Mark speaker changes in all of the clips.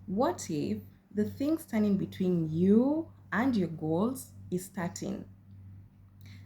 Speaker 1: What if the thing standing between you and your goals is starting?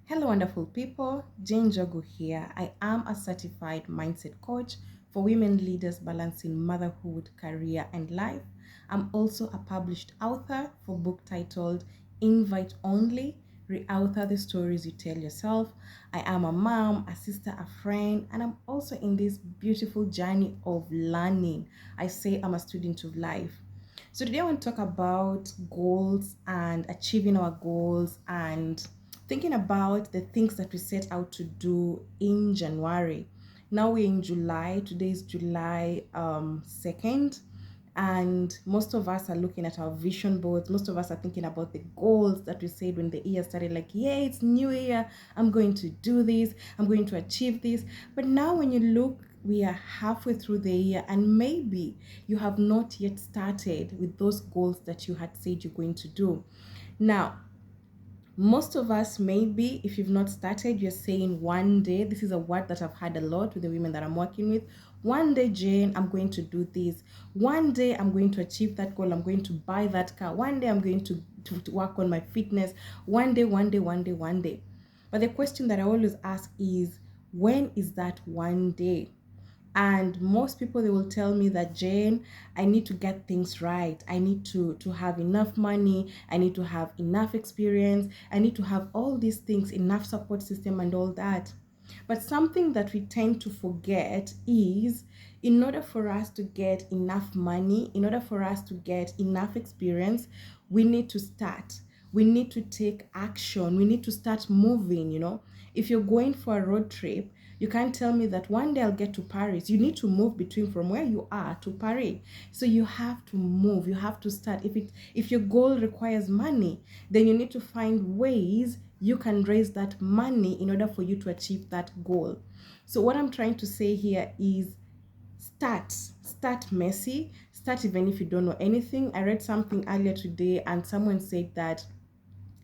Speaker 1: Hello, wonderful people. Njogu here. I am a certified mindset coach for women leaders balancing motherhood, career, and life. I'm also a published author for book titled Invite Only. Re-author the stories you tell yourself. I am a mom, a sister, a friend, and I'm also in this beautiful journey of learning. I say I'm a student of life. So today I want to talk about goals and achieving our goals and thinking about the things that we set out to do in January. Now we're in July. Today is July 2nd. And most of us are looking at our vision boards. Most of us are thinking about the goals that we said when the year started, like, yeah, it's new year. I'm going to do this. I'm going to achieve this. But now when you look, we are halfway through the year, and maybe you have not yet started with those goals that you had said you're going to do. Now, most of us, maybe if you've not started, you're saying one day, this is a word that I've had a lot with the women that I'm working with. One day, Jane, I'm going to do this. One day, I'm going to achieve that goal. I'm going to buy that car. One day, I'm going to work on my fitness. One day, one day, one day, one day. But the question that I always ask is, when is that one day? And most people, they will tell me that, Jane, I need to get things right. I need to have enough money. I need to have enough experience. I need to have all these things, enough support system and all that. But something that we tend to forget is, in order for us to get enough money, in order for us to get enough experience, we need to start. We need to take action. We need to start moving. If you're going for a road trip, you can't tell me that one day I'll get to Paris. You need to move between from where you are to Paris. So you have to move. You have to start. If your goal requires money, then you need to find ways you can raise that money in order for you to achieve that goal. So what I'm trying to say here is, start messy. Start even if you don't know anything. I read something earlier today and someone said that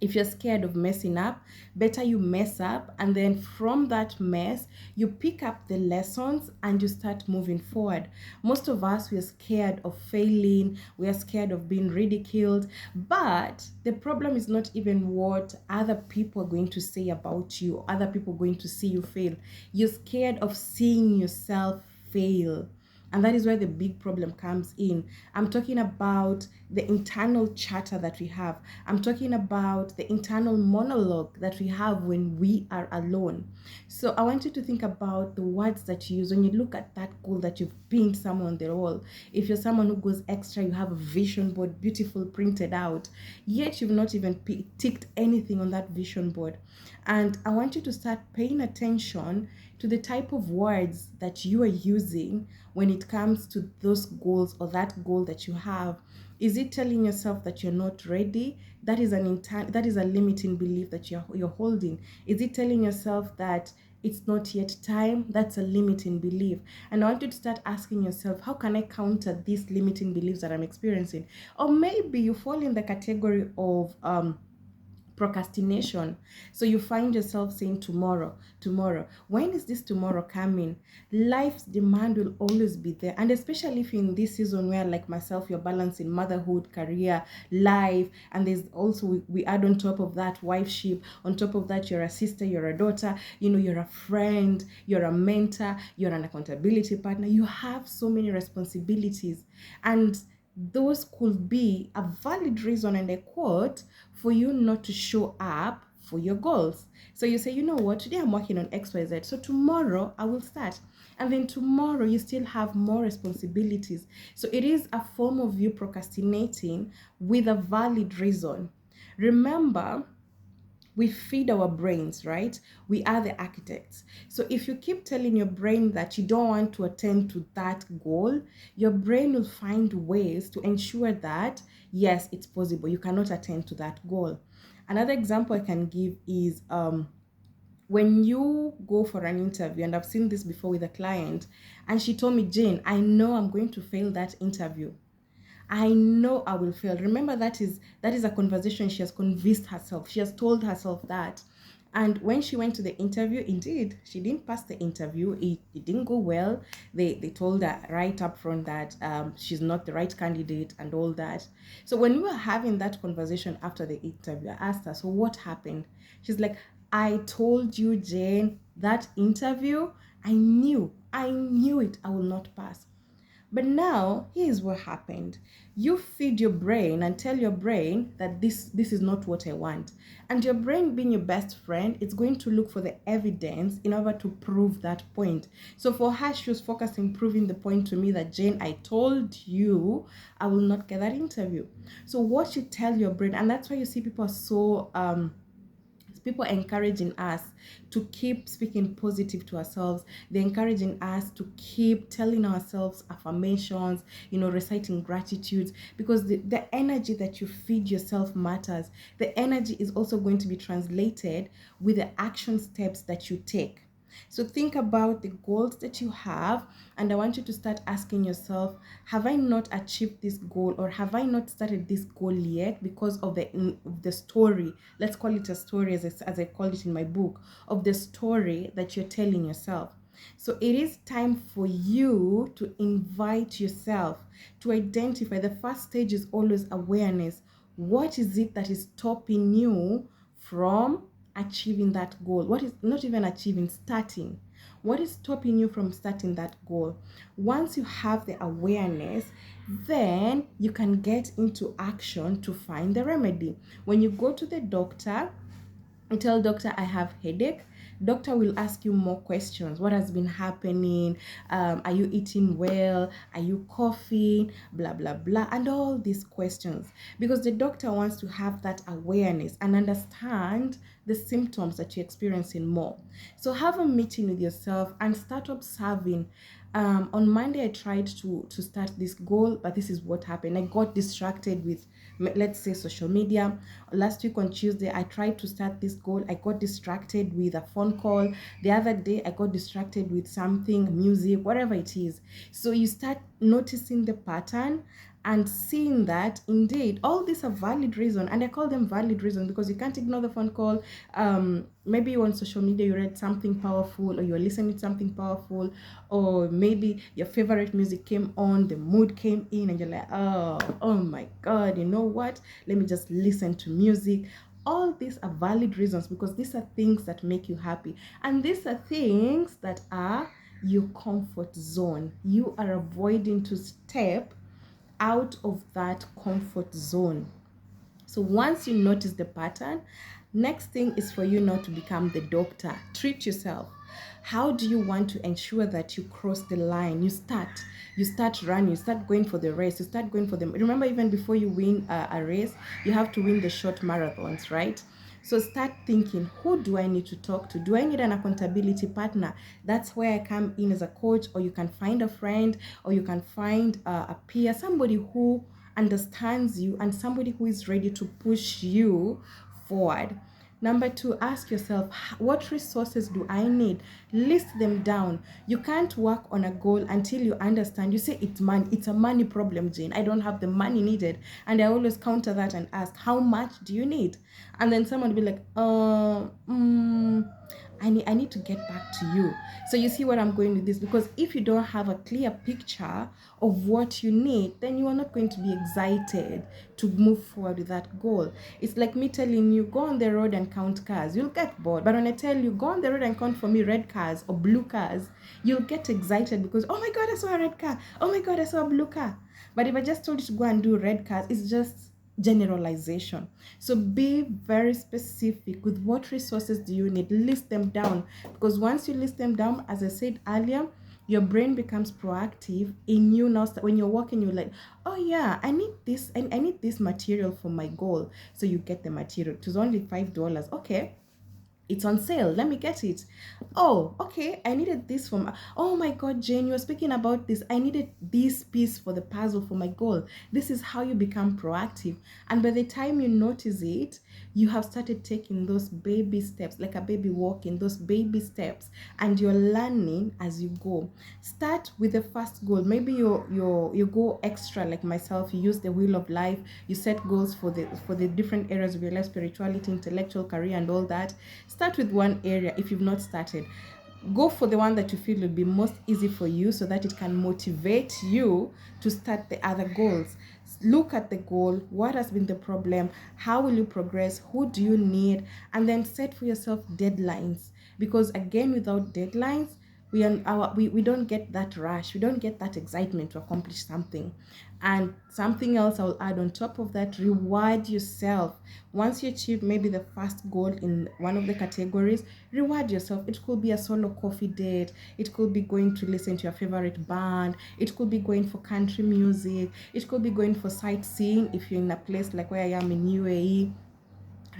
Speaker 1: if you're scared of messing up, better you mess up, and then from that mess you pick up the lessons and you start moving forward. Most of us, we are scared of failing, we are scared of being ridiculed, but the problem is not even what other people are going to say about you, other people are going to see you fail. You're scared of seeing yourself fail. And that is where the big problem comes in. I'm talking about the internal chatter that we have. I'm talking about the internal monologue that we have when we are alone. So I want you to think about the words that you use when you look at that goal that you've pinned somewhere on the wall. If you're someone who goes extra, you have a vision board, beautiful, printed out, yet you've not even ticked anything on that vision board. And I want you to start paying attention to the type of words that you are using when it comes to those goals or that goal that you have. Is it telling yourself that you're not ready? That is that is a limiting belief that you're holding. Is it telling yourself that it's not yet time? That's a limiting belief. And I want you to start asking yourself, how can I counter these limiting beliefs that I'm experiencing? Or maybe you fall in the category of procrastination. So you find yourself saying, tomorrow, tomorrow. When is this tomorrow coming? Life's demand will always be there. And especially if in this season where, like myself, you're balancing motherhood, career, life, and there's also, we add on top of that wifeship, on top of that, you're a sister, you're a daughter, you're a friend, you're a mentor, you're an accountability partner. You have so many responsibilities. And those could be a valid reason, and I quote, for you not to show up for your goals. So you say, you know what, today I'm working on XYZ, so tomorrow I will start. And then tomorrow you still have more responsibilities. So it is a form of you procrastinating with a valid reason. Remember, we feed our brains, right? We are the architects. So if you keep telling your brain that you don't want to attend to that goal, your brain will find ways to ensure that, yes, it's possible. You cannot attend to that goal. Another example I can give is when you go for an interview, and I've seen this before with a client, and she told me, Jane, I know I'm going to fail that interview. I know I will fail. Remember, that is a conversation she has convinced herself. She has told herself that. And when she went to the interview, indeed, she didn't pass the interview. It didn't go well. They told her right up front that she's not the right candidate and all that. So when we were having that conversation after the interview, I asked her, so what happened? She's like, I told you, Jane, that interview, I knew it, I will not pass. But now, here's what happened. You feed your brain and tell your brain that this is not what I want. And your brain, being your best friend, it's going to look for the evidence in order to prove that point. So for her, she was focusing, proving the point to me that, Jane, I told you I will not get that interview. So what you tell your brain, and that's why you see people are so people encouraging us to keep speaking positive to ourselves. They're encouraging us to keep telling ourselves affirmations, reciting gratitudes, because the energy that you feed yourself matters. The energy is also going to be translated with the action steps that you take. So think about the goals that you have, and I want you to start asking yourself, have I not achieved this goal, or have I not started this goal yet because of the story? Let's call it a story, as I call it in my book, of the story that you're telling yourself. So it is time for you to invite yourself to identify. The first stage is always awareness. What is it that is stopping you from achieving that goal? What is not even achieving, starting? What is stopping you from starting that goal? Once you have the awareness, then you can get into action to find the remedy. When you go to the doctor, you tell doctor, I have headache. Doctor will ask you more questions. What has been happening? Are you eating well? Are you coughing? Blah blah blah, and all these questions, because the doctor wants to have that awareness and understand the symptoms that you're experiencing more. So have a meeting with yourself and start observing. On Monday, I tried to start this goal, but this is what happened. I got distracted with, let's say, social media. Last week on Tuesday, I tried to start this goal. I got distracted with a phone call. The other day, I got distracted with something, music, whatever it is. So you start noticing the pattern and seeing that indeed all these are valid reason, and I call them valid reason because you can't ignore the phone call. Maybe on social media you read something powerful, or you're listening to something powerful, or maybe your favorite music came on, the mood came in, and you're like, oh my god, you know what, let me just listen to music. All these are valid reasons because these are things that make you happy, and these are things that are your comfort zone. You are avoiding to step out of that comfort zone. So once you notice the pattern, next thing is for you not to become the doctor. Treat yourself. How do you want to ensure that you cross the line? You start running, you start going for the race, you start going for them. Remember, even before you win a race, you have to win the short marathons, right? So start thinking, who do I need to talk to? Do I need an accountability partner? That's where I come in as a coach, or you can find a friend, or you can find a peer, somebody who understands you and somebody who is ready to push you forward. Number two, ask yourself, what resources do I need? List them down. You can't work on a goal until you understand. You say it's money. It's a money problem, Jane. I don't have the money needed. And I always counter that and ask, how much do you need? And then someone will be like, I need to get back to you. So you see what I'm going with this? Because if you don't have a clear picture of what you need, then you are not going to be excited to move forward with that goal. It's like me telling you, go on the road and count cars. You'll get bored. But when I tell you, go on the road and count for me red cars or blue cars, you'll get excited because, oh my God, I saw a red car. Oh my God, I saw a blue car. But if I just told you to go and do red cars, it's just generalization. So be very specific with what resources do you need. List them down, because once you list them down, as I said earlier, your brain becomes proactive in you. Now when you're walking, you're like, oh yeah, I need this, and I need this material for my goal. So you get the material. It was only $5. Okay, it's on sale, let me get it. Oh, okay, I needed this from, oh my God, Jane, you're speaking about this, I needed this piece for the puzzle for my goal. This is how you become proactive, and by the time you notice it, you have started taking those baby steps, like a baby walking, those baby steps, and you're learning as you go. Start with the first goal. Maybe you go extra, like myself. You use the wheel of life. You set goals for the different areas of your life: spirituality, intellectual, career, and all that. Start start with one area. If you've not started, go for the one that you feel will be most easy for you, so that it can motivate you to start the other goals. Look at the goal, what has been the problem, how will you progress, who do you need, and then set for yourself deadlines. Because again, without deadlines, we don't get that rush, we don't get that excitement to accomplish something. And something else I'll add on top of that: reward yourself. Once you achieve maybe the first goal in one of the categories, reward yourself. It could be a solo coffee date, it could be going to listen to your favorite band, it could be going for country music, it could be going for sightseeing if you're in a place like where I am in UAE.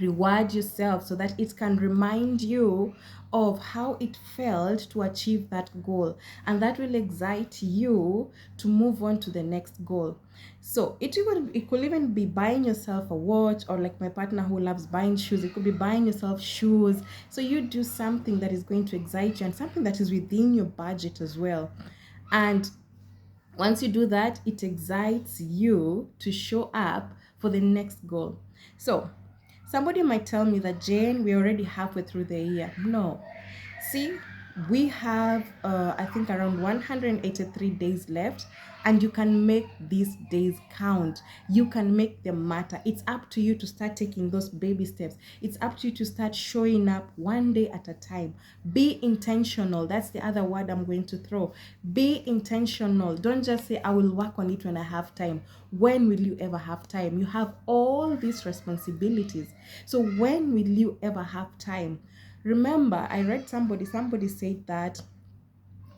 Speaker 1: Reward yourself so that it can remind you of how it felt to achieve that goal, and that will excite you to move on to the next goal. So it could even be buying yourself a watch, or like my partner who loves buying shoes, it could be buying yourself shoes. So you do something that is going to excite you and something that is within your budget as well. And once you do that, it excites you to show up for the next goal. So somebody might tell me that, Jane, we're already halfway through the year. No. See, we have, I think, around 183 days left, and you can make these days count. You can make them matter. It's up to you to start taking those baby steps. It's up to you to start showing up one day at a time. Be intentional. That's the other word I'm going to throw. Be intentional. Don't just say, I will work on it when I have time. When will you ever have time? You have all these responsibilities. So when will you ever have time? Remember, I read somebody said that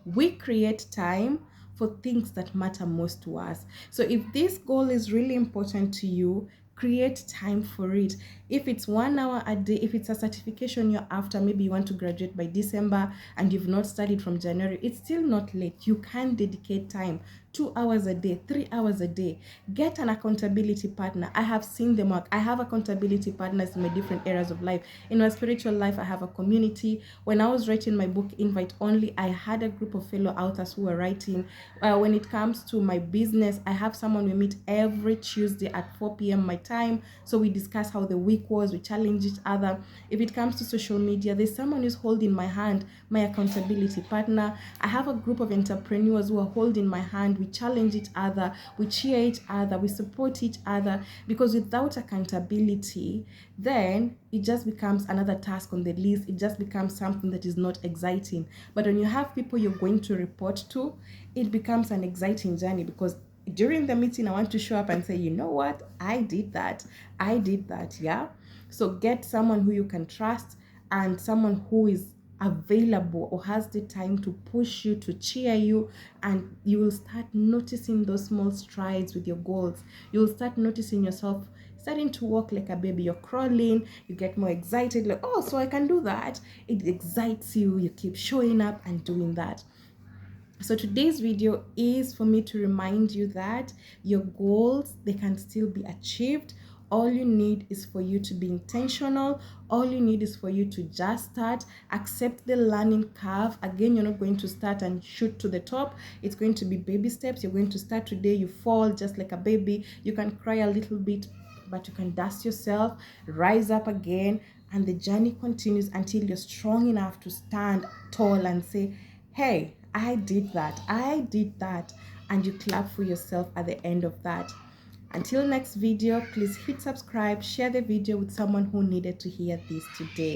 Speaker 1: we create time for things that matter most to us. So if this goal is really important to you, create time for it. If it's 1 hour a day, if it's a certification you're after, maybe you want to graduate by December and you've not studied from January, it's still not late. You can dedicate time, 2 hours a day, 3 hours a day. Get an accountability partner. I have seen them work. I have accountability partners in my different areas of life. In my spiritual life, I have a community. When I was writing my book, Invite Only, I had a group of fellow authors who were writing. When it comes to my business, I have someone we meet every Tuesday at 4 p.m. my time. So we discuss how the week was, we challenge each other. If it comes to social media, there's someone who's holding my hand, my accountability partner. I have a group of entrepreneurs who are holding my hand. We challenge each other, we cheer each other, we support each other, because without accountability, then it just becomes another task on the list. It just becomes something that is not exciting. But when you have people you're going to report to, it becomes an exciting journey, because during the meeting I want to show up and say, you know what, I did that, yeah. So get someone who you can trust, and someone who is available or has the time to push you, to cheer you, and you will start noticing those small strides with your goals. You will start noticing yourself starting to walk like a baby. You're crawling, you get more excited, like, oh, so I can do that. It excites you, you keep showing up and doing that. So today's video is for me to remind you that your goals, they can still be achieved. All you need is for you to be intentional. All you need is for you to just start. Accept the learning curve. Again, you're not going to start and shoot to the top. It's going to be baby steps. You're going to start today. You fall just like a baby. You can cry a little bit, but you can dust yourself, rise up again, and the journey continues until you're strong enough to stand tall and say, hey, I did that, and you clap for yourself at the end of that. Until next video, please hit subscribe, share the video with someone who needed to hear this today.